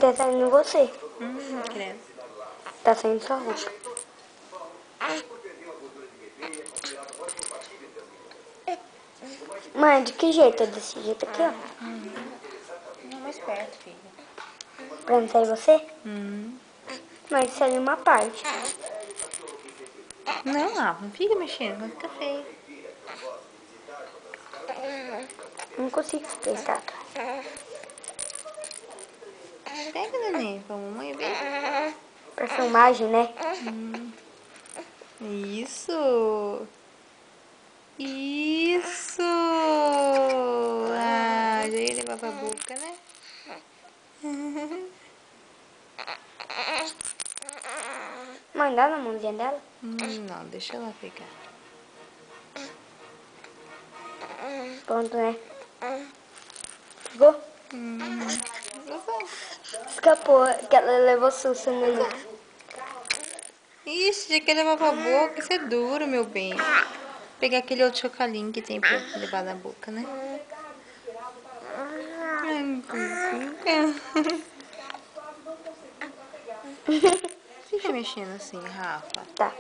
Mas tá saindo você. Credo. Tá saindo sua roupa. Mãe, de que jeito? É desse jeito aqui, ó. Não, mais perto, filha. Pra não sair você? Mas saiu uma parte. Não, Rafa, não fica mexendo, vai ficar feio. Não consigo explicar. Pega, neném, pra mamãe ver. Pra filmagem, né? Isso. Isso. Ah, já ia levar pra boca, né? Mãe, dá na mãozinha dela. Não, deixa ela pegar. Pronto, né? Pegou? Escapou, que ela levou susto nele. Ixi, já quer levar pra boca. Isso é duro, meu bem. Pegar aquele outro chocalinho que tem pra levar na boca, né? Fica mexendo assim, Rafa. Tá.